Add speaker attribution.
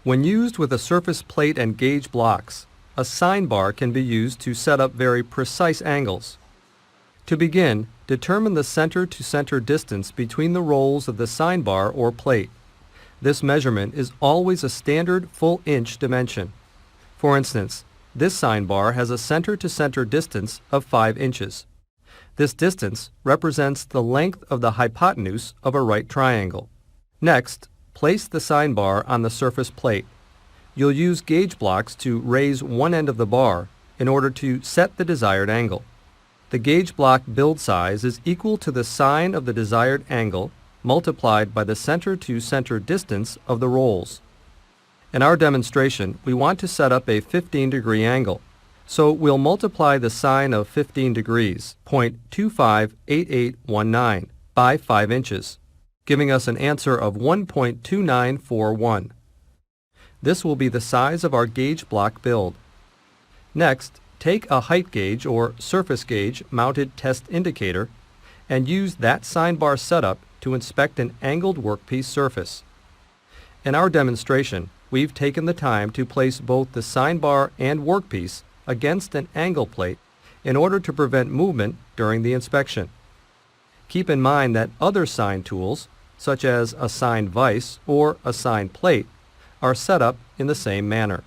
Speaker 1: When used with a surface plate and gauge blocks, a sine bar can be used to set up very precise angles. To begin, determine the center-to-center distance between the rolls of the sine bar or plate. This measurement is always a standard full inch dimension. For instance, this sine bar has a center-to-center distance of 5 inches. This distance represents the length of the hypotenuse of a right triangle. Next, place the sine bar on the surface plate. You'll use gauge blocks to raise one end of the bar in order to set the desired angle. The gauge block build size is equal to the sine of the desired angle multiplied by the center-to-center distance of the rolls. In our demonstration, we want to set up a 15-degree angle, so we'll multiply the sine of 15 degrees, 0.258819, by 5 inches, giving us an answer of 1.2941. This will be the size of our gauge block build. Next, take a height gauge or surface gauge mounted test indicator and use that sine bar setup to inspect an angled workpiece surface. In our demonstration, we've taken the time to place both the sine bar and workpiece against an angle plate in order to prevent movement during the inspection. Keep in mind that other sine tools, such as a sine vise or a sine plate, are set up in the same manner.